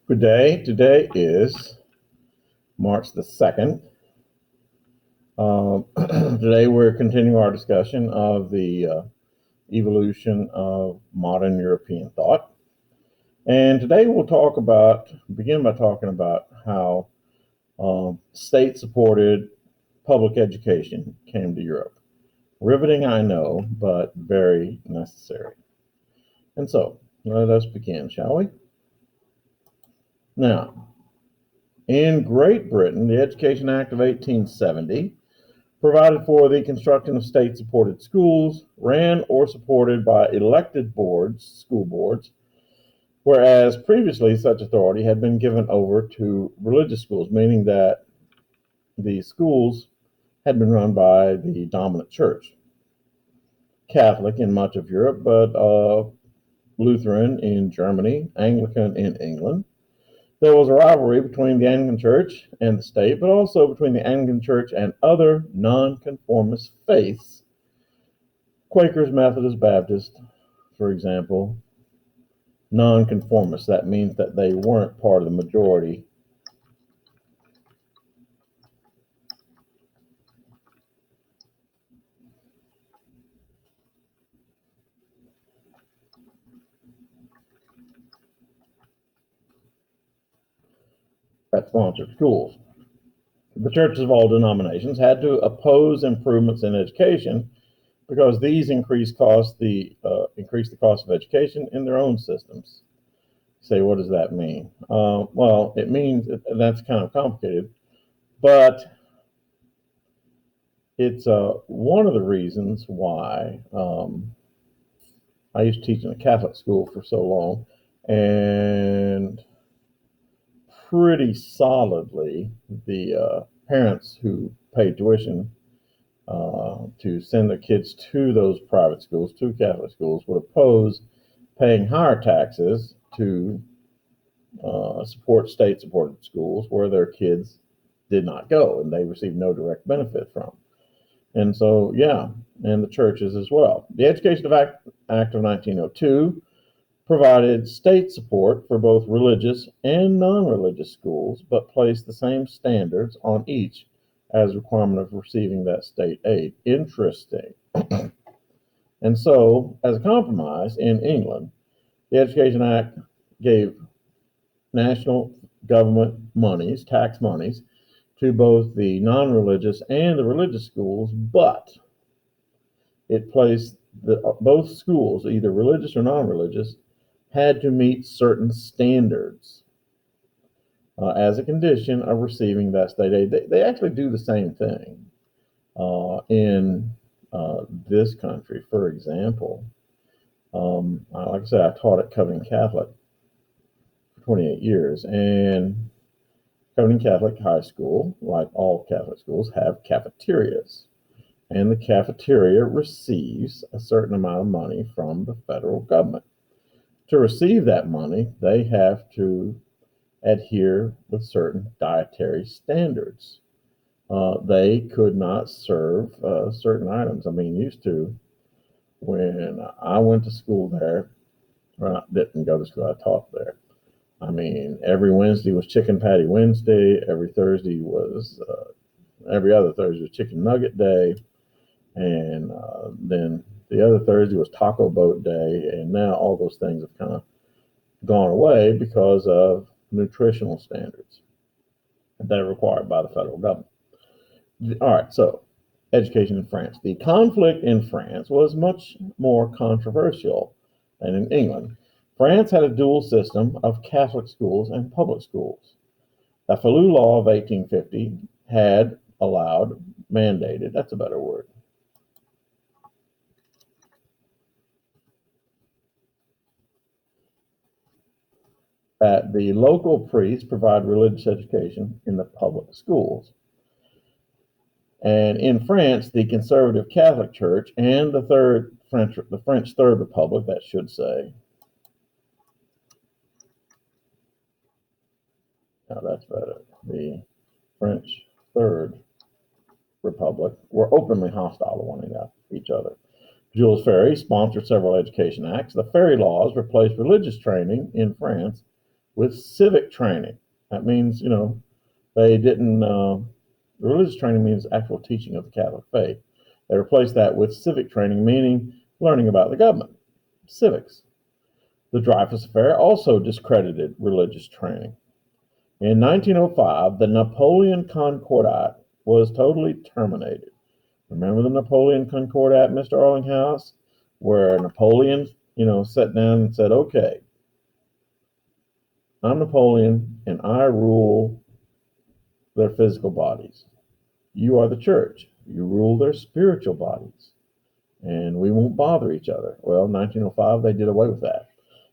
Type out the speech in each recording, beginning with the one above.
Good day. Today is March the 2nd. Today we're continuing our discussion of the evolution of modern European thought. And today we'll begin by talking about how state-supported public education came to Europe. Riveting, I know, but very necessary. And so, let us begin, shall we? Now, in Great Britain, the Education Act of 1870 provided for the construction of state-supported schools, ran or supported by elected boards, school boards, whereas previously such authority had been given over to religious schools, meaning that the schools had been run by the dominant church. Catholic in much of Europe, but Lutheran in Germany, Anglican in England. There was a rivalry between the Anglican Church and the state, but also between the Anglican Church and other nonconformist faiths. Quakers, Methodists, Baptists, for example, nonconformists. That means that they weren't part of the majority. That sponsored schools. The churches of all denominations had to oppose improvements in education because these increase the cost of education in their own systems. Say, what does that mean? Well, it means that's kind of complicated, but it's one of the reasons why I used to teach in a Catholic school for so long, and pretty solidly the parents who paid tuition to send their kids to those private schools, to Catholic schools, would oppose paying higher taxes to support state-supported schools where their kids did not go and they received no direct benefit from. And so, yeah, and the churches as well. The Education Act of 1902 provided state support for both religious and non-religious schools, but placed the same standards on each as a requirement of receiving that state aid. Interesting. And so, as a compromise in England, the Education Act gave national government monies, tax monies, to both the non-religious and the religious schools, but it placed both schools, either religious or non-religious, had to meet certain standards as a condition of receiving that state aid. They actually do the same thing in this country. For example, like I said, I taught at Covenant Catholic for 28 years, and Covenant Catholic High School, like all Catholic schools, have cafeterias. And the cafeteria receives a certain amount of money from the federal government. To receive that money, they have to adhere with certain dietary standards. They could not serve certain items. I mean, used to, when I went to school there, well, I didn't go to school, I taught there. I mean, every Wednesday was Chicken Patty Wednesday. Every Thursday was, every other Thursday was Chicken Nugget Day. And then the other Thursday was Taco Boat Day. And now all those things have kind of gone away because of nutritional standards that are required by the federal government. All right, so education in France. The conflict in France was much more controversial than in England. France had a dual system of Catholic schools and public schools. The Fallou Law of 1850 had mandated, that's a better word, that the local priests provide religious education in the public schools. And in France, the conservative Catholic Church and the French Third Republic, that should say, now that's better, the French Third Republic were openly hostile to one each other. Jules Ferry sponsored several education acts. The Ferry laws replaced religious training in France with civic training. That means, they didn't, religious training means actual teaching of the Catholic faith. They replaced that with civic training, meaning learning about the government, civics. The Dreyfus Affair also discredited religious training. In 1905, the Napoleon Concordat was totally terminated. Remember the Napoleon Concordat, Mr. Arlinghouse, where Napoleon, sat down and said, okay, I'm Napoleon and I rule their physical bodies. You are the church. You rule their spiritual bodies. And we won't bother each other. Well, in 1905, they did away with that.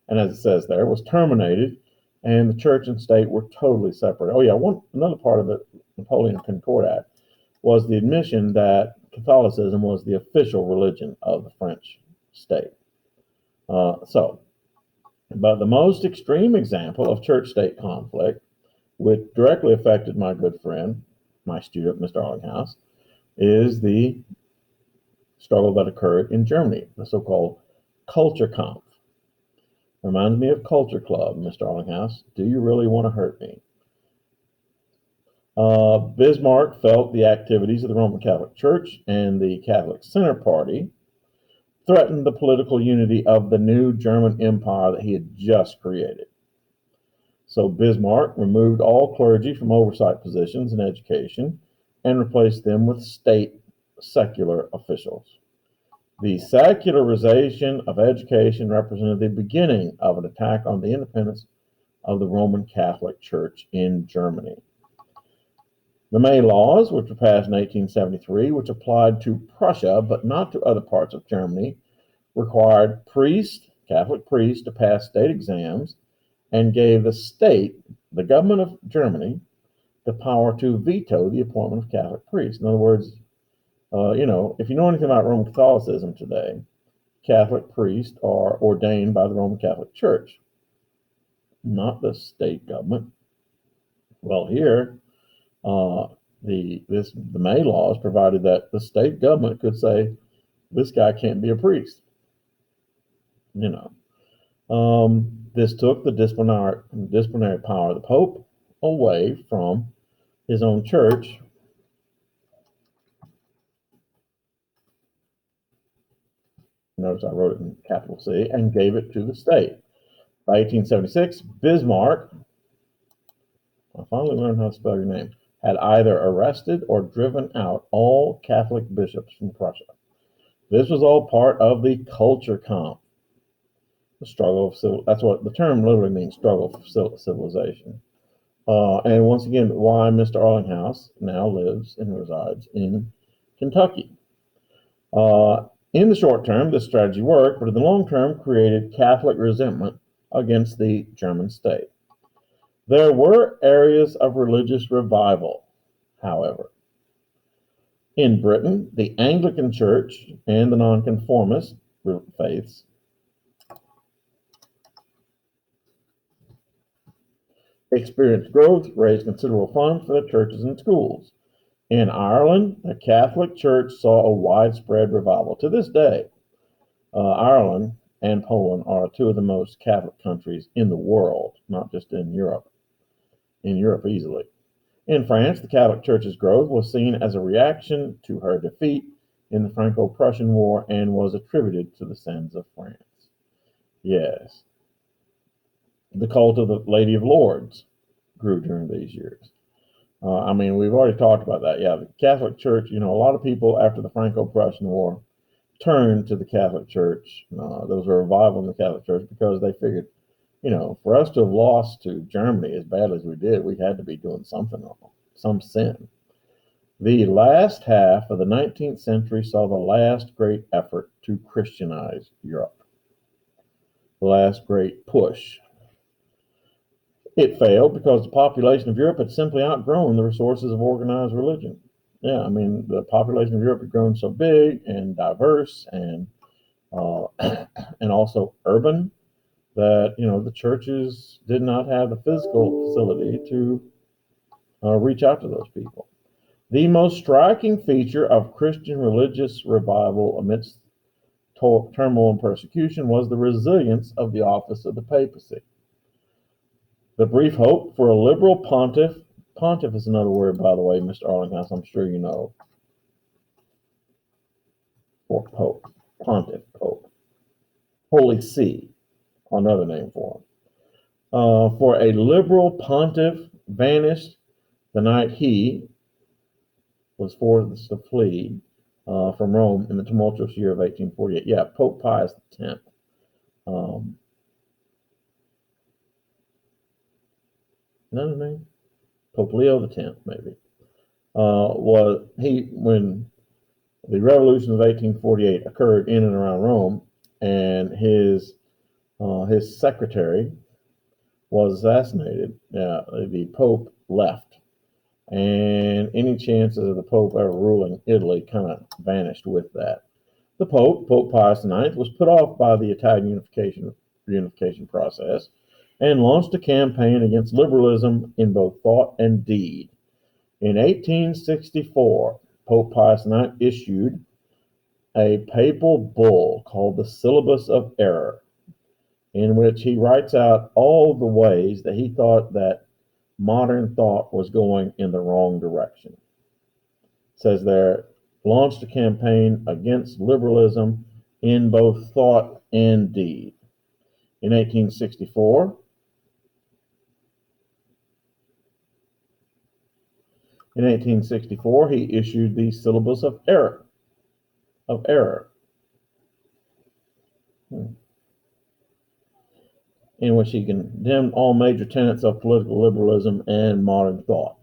And as it says there, it was terminated, and the church and state were totally separate. Oh, yeah, another part of the Napoleon Concordat was the admission that Catholicism was the official religion of the French state. But the most extreme example of church-state conflict, which directly affected my good friend, my student, Mr. Arlinghouse, is the struggle that occurred in Germany, the so-called Culture Kampf. Reminds me of Culture Club, Mr. Arlinghouse. Do you really want to hurt me? Bismarck felt the activities of the Roman Catholic Church and the Catholic Center Party threatened the political unity of the new German empire that he had just created. So Bismarck removed all clergy from oversight positions in education and replaced them with state secular officials. The secularization of education represented the beginning of an attack on the independence of the Roman Catholic Church in Germany. The May laws, which were passed in 1873, which applied to Prussia but not to other parts of Germany, required Catholic priests, to pass state exams and gave the state, the government of Germany, the power to veto the appointment of Catholic priests. In other words, if you know anything about Roman Catholicism today, Catholic priests are ordained by the Roman Catholic Church, not the state government. Well, here, the May laws provided that the state government could say, this guy can't be a priest. This took the disciplinary power of the Pope away from his own church. Notice I wrote it in capital C, and gave it to the state. By 1876, Bismarck, I finally learned how to spell your name, had either arrested or driven out all Catholic bishops from Prussia. This was all part of the Culture Kampf, the struggle of civil. That's what the term literally means, struggle for civilization. And once again, why Mr. Arlinghouse now lives and resides in Kentucky. In the short term, this strategy worked, but in the long term, created Catholic resentment against the German state. There were areas of religious revival, however. In Britain, the Anglican Church and the nonconformist faiths experienced growth, raised considerable funds for the churches and schools. In Ireland, the Catholic Church saw a widespread revival. To this day, Ireland and Poland are two of the most Catholic countries in the world, not just in Europe. In Europe, easily. In France, the Catholic Church's growth was seen as a reaction to her defeat in the Franco-Prussian War and was attributed to the sins of France. Yes. The cult of the Lady of Lourdes grew during these years. We've already talked about that. Yeah, the Catholic Church, a lot of people after the Franco-Prussian War turned to the Catholic Church. There was a revival in the Catholic Church because they figured, for us to have lost to Germany as badly as we did, we had to be doing something wrong, some sin. The last half of the 19th century saw the last great effort to Christianize Europe, the last great push. It failed because the population of Europe had simply outgrown the resources of organized religion. Yeah, the population of Europe had grown so big and diverse and also urban that, the churches did not have the physical facility to reach out to those people. The most striking feature of Christian religious revival amidst turmoil, and persecution was the resilience of the office of the papacy. The brief hope for a liberal pontiff. Pontiff is another word, by the way, Mr. Arlinghouse, I'm sure you know, for pope. Pontiff, pope. Holy See, another name for him. For a liberal pontiff vanished the night he was forced to flee from Rome in the tumultuous year of 1848. Yeah, Pope Pius X. Another name? Pope Leo X, maybe. Was he when the revolution of 1848 occurred in and around Rome, and his secretary was assassinated. The Pope left, and any chances of the Pope ever ruling Italy kind of vanished with that. The Pope, Pope Pius IX, was put off by the Italian unification process and launched a campaign against liberalism in both thought and deed. In 1864, Pope Pius IX issued a papal bull called the Syllabus of Error, in which he writes out all the ways that he thought that modern thought was going in the wrong direction. It says there, launched a campaign against liberalism in both thought and deed. In 1864, he issued the Syllabus of Error. In which he condemned all major tenets of political liberalism and modern thought.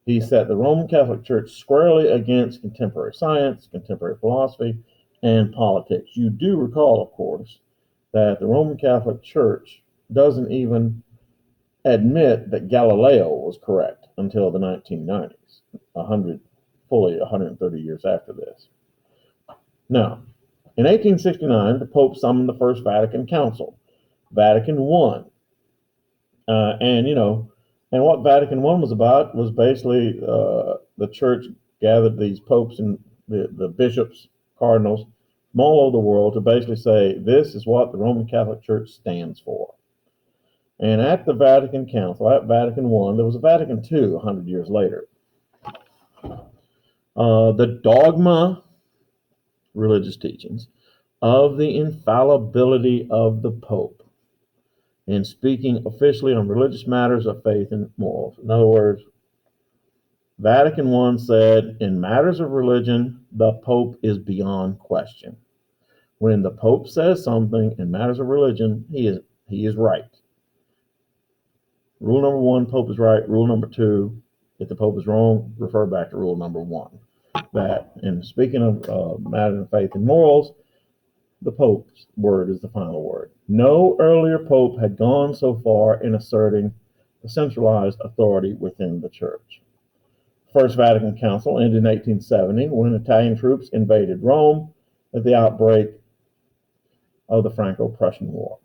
He set the Roman Catholic Church squarely against contemporary science, contemporary philosophy, and politics. You do recall, of course, that the Roman Catholic Church doesn't even admit that Galileo was correct until the 1990s, fully 130 years after this. Now, in 1869, the Pope summoned the First Vatican Council, Vatican I. And what Vatican I was about was basically the church gathered these popes and the bishops, cardinals from all over the world to basically say, this is what the Roman Catholic Church stands for. And at the Vatican Council, at Vatican I, there was a Vatican II 100 years later. The dogma, religious teachings, of the infallibility of the Pope in speaking officially on religious matters of faith and morals. In other words, Vatican I said, in matters of religion, the Pope is beyond question. When the Pope says something in matters of religion, he is right. Rule number one, Pope is right. Rule number two, if the Pope is wrong, refer back to rule number one. That, and speaking of matters of faith and morals, the Pope's word is the final word. No earlier Pope had gone so far in asserting the centralized authority within the Church. First Vatican Council ended in 1870 when Italian troops invaded Rome at the outbreak of the Franco-Prussian War.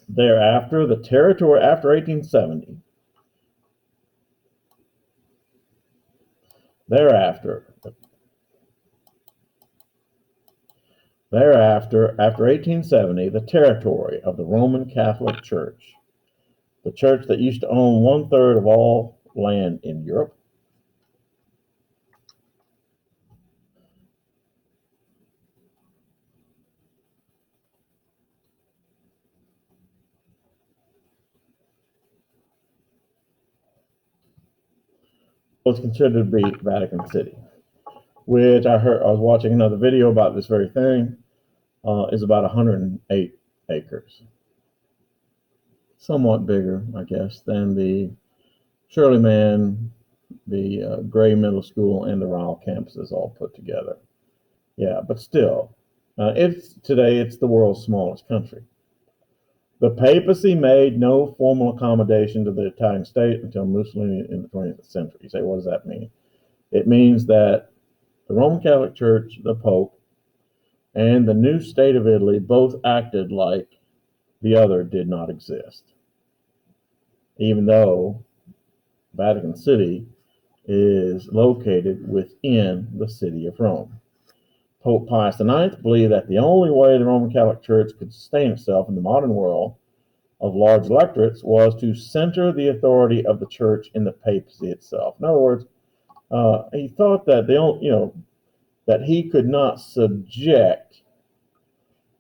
Thereafter, the territory, after 1870, after 1870, the territory of the Roman Catholic Church, the church that used to own 1/3 of all land in Europe, was considered to be Vatican City, which I was watching another video about this very thing, is about 108 acres. Somewhat bigger, I guess, than the Shirley Man, the Gray Middle School, and the Ryle campuses all put together. Yeah, but still, today it's the world's smallest country. The papacy made no formal accommodation to the Italian state until Mussolini in the 20th century. You say, what does that mean? It means that the Roman Catholic Church, the Pope, and the new state of Italy both acted like the other did not exist, even though Vatican City is located within the city of Rome. Pope Pius IX believed that the only way the Roman Catholic Church could sustain itself in the modern world of large electorates was to center the authority of the church in the papacy itself. In other words, he thought that that he could not subject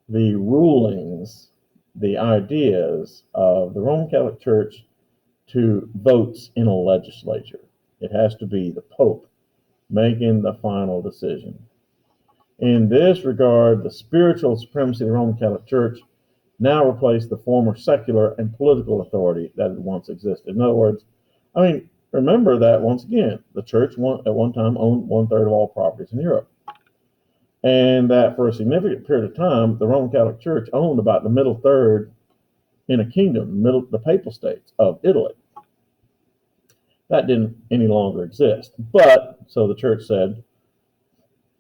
the rulings, the ideas of the Roman Catholic Church to votes in a legislature. It has to be the Pope making the final decision. In this regard, the spiritual supremacy of the Roman Catholic Church now replaced the former secular and political authority that had once existed. In other words, remember that once again, the church at one time owned 1/3 of all properties in Europe. And that for a significant period of time, the Roman Catholic Church owned about the middle third in a kingdom, the papal states of Italy. That didn't any longer exist. But, so the church said,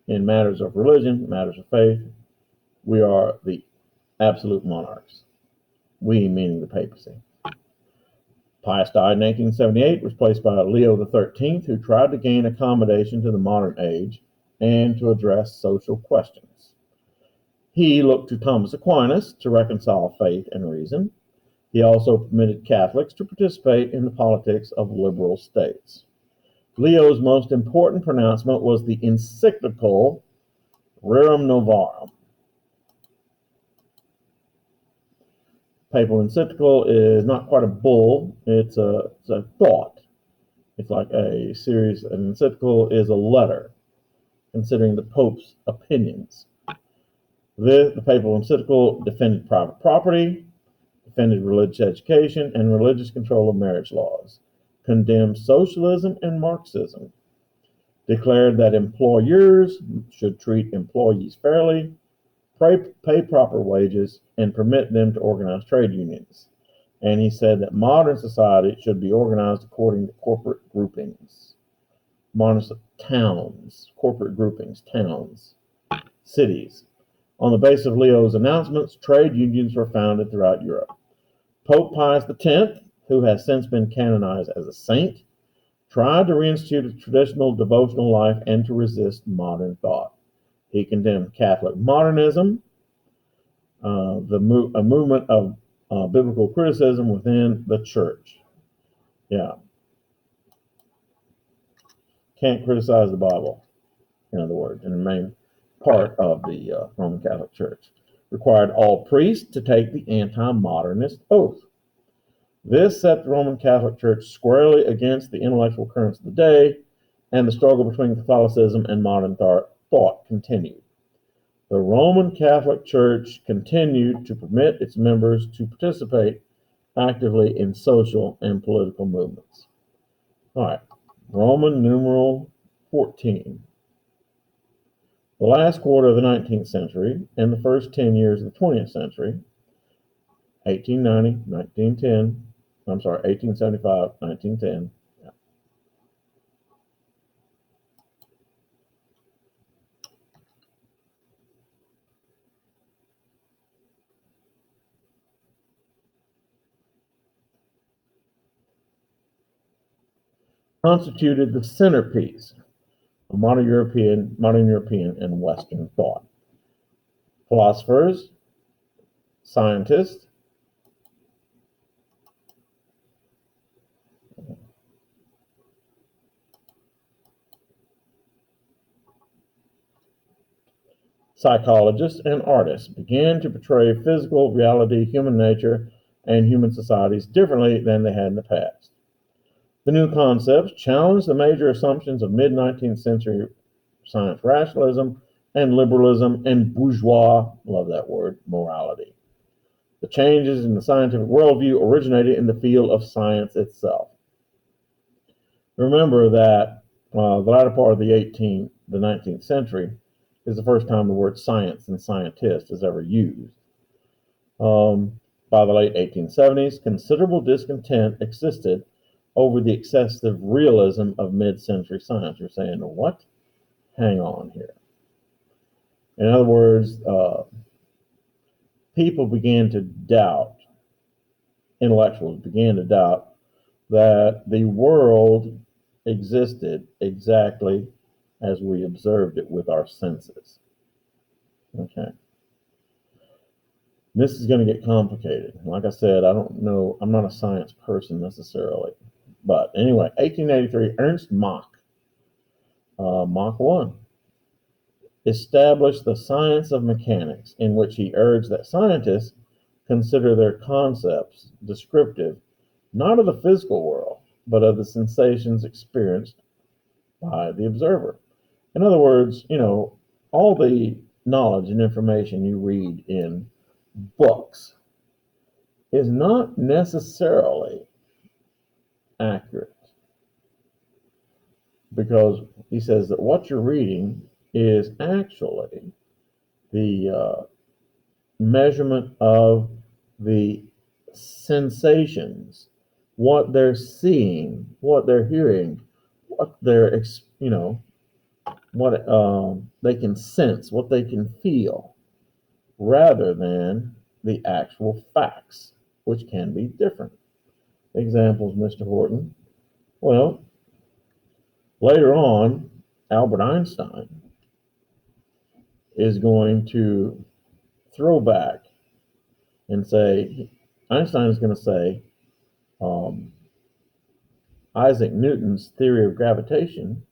in matters of religion, matters of faith, we are the absolute monarchs. We, meaning the papacy. Pius died in 1878, replaced by Leo XIII, who tried to gain accommodation to the modern age and to address social questions. He looked to Thomas Aquinas to reconcile faith and reason. He also permitted Catholics to participate in the politics of liberal states. Leo's most important pronouncement was the encyclical Rerum Novarum. Papal encyclical is not quite a bull, it's a thought. It's like a series. An encyclical is a letter considering the Pope's opinions. The papal encyclical defended private property, defended religious education and religious control of marriage laws, condemned socialism and Marxism, declared that employers should treat employees fairly, pay proper wages, and permit them to organize trade unions. And he said that modern society should be organized according to corporate groupings. Modern towns, corporate groupings, towns, cities. On the basis of Leo's announcements, trade unions were founded throughout Europe. Pope Pius X, who has since been canonized as a saint, tried to reinstitute a traditional devotional life and to resist modern thought. He condemned Catholic modernism, a movement of biblical criticism within the church. Yeah. Can't criticize the Bible, in other words, in the main part of the Roman Catholic Church. Required all priests to take the anti-modernist oath. This set the Roman Catholic Church squarely against the intellectual currents of the day, and the struggle between Catholicism and modern thought continued. The Roman Catholic Church continued to permit its members to participate actively in social and political movements. All right, Roman numeral 14. The last quarter of the 19th century and the first 10 years of the 20th century, 1875, 1910, constituted the centerpiece of modern European and Western thought. Philosophers, scientists, psychologists, and artists began to portray physical reality, human nature, and human societies differently than they had in the past. The new concepts challenged the major assumptions of mid-19th century science rationalism and liberalism and bourgeois, love that word, morality. The changes in the scientific worldview originated in the field of science itself. Remember that the latter part of the 19th century is the first time the word science and scientist is ever used. By the late 1870s, considerable discontent existed over the excessive realism of mid-century science. You're saying, what? Hang on here. In other words, people began to doubt, intellectuals began to doubt that the world existed exactly as we observed it with our senses. Okay. This is going to get complicated. Like I said, I don't know. I'm not a science person necessarily. But anyway, 1883, Ernst Mach, Mach 1, established the science of mechanics, in which he urged that scientists consider their concepts descriptive not of the physical world, but of the sensations experienced by the observer. In other words, all the knowledge and information you read in books is not necessarily accurate, because he says that what you're reading is actually the measurement of the sensations, what they're seeing, what they're hearing, what they're what they can sense, what they can feel, rather than the actual facts, which can be different. Examples, Mr. Horton. Well, later on, Albert Einstein is going to throw back and say, Einstein is going to say, Isaac Newton's theory of gravitation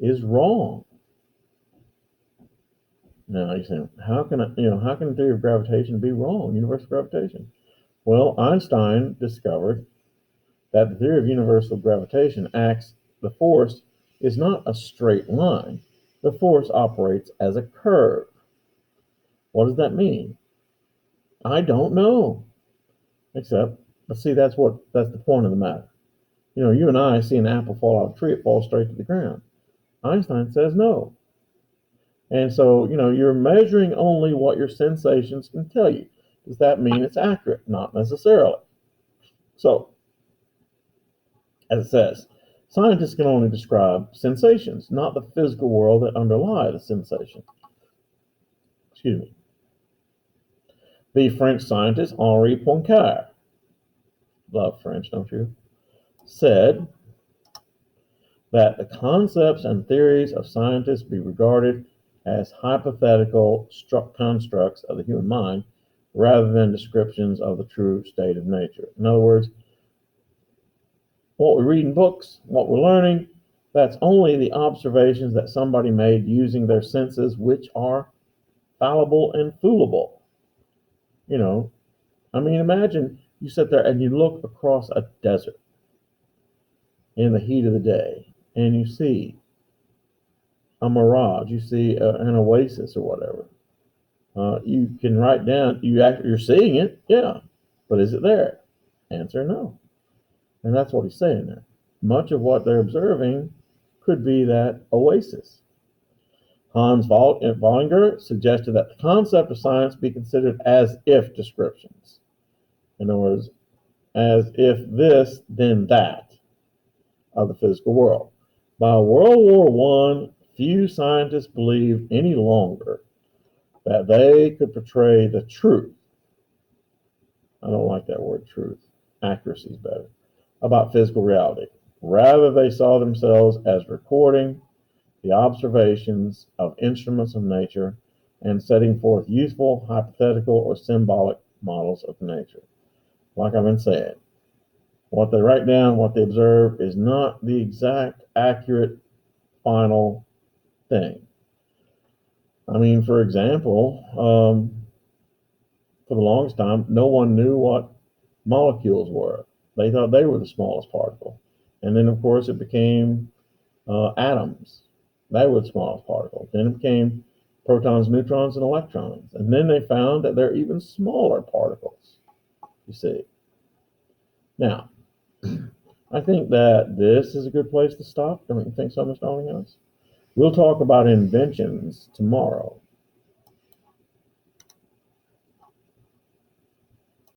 is wrong. Now you say, how can the theory of gravitation be wrong? Universal gravitation. Well, Einstein discovered that the theory of universal gravitation the force is not a straight line. The force operates as a curve. What does that mean? I don't know. Except, see, that's the point of the matter. You and I see an apple fall out of a tree, it falls straight to the ground. Einstein says no. And so, you're measuring only what your sensations can tell you. Does that mean it's accurate? Not necessarily. So, as it says, scientists can only describe sensations, not the physical world that underlie the sensation. Excuse me. The French scientist Henri Poincaré, love French, don't you? Said that the concepts and theories of scientists be regarded as hypothetical constructs of the human mind rather than descriptions of the true state of nature. In other words, what we read in books, what we're learning, that's only the observations that somebody made using their senses, which are fallible and foolable. Imagine you sit there and you look across a desert in the heat of the day and you see a mirage, you see an oasis or whatever. You can write down, you're seeing it, yeah, but is it there? Answer, no. And that's what he's saying there. Much of what they're observing could be that oasis. Hans Vollinger suggested that the concept of science be considered as if descriptions. In other words, as if this, then that of the physical world. By World War I, few scientists believed any longer that they could portray the truth. I don't like that word truth. Accuracy is better. About physical reality. Rather, they saw themselves as recording the observations of instruments of nature and setting forth useful, hypothetical, or symbolic models of nature. Like I've been saying, what they write down, what they observe, is not the exact, accurate, final thing. For example, for the longest time, no one knew what molecules were. They thought they were the smallest particle. And then, of course, it became atoms. They were the smallest particle. Then it became protons, neutrons, and electrons. And then they found that they're even smaller particles, you see. Now, I think that this is a good place to stop. Don't you think so, Mr. Allinghouse? We'll talk about inventions tomorrow.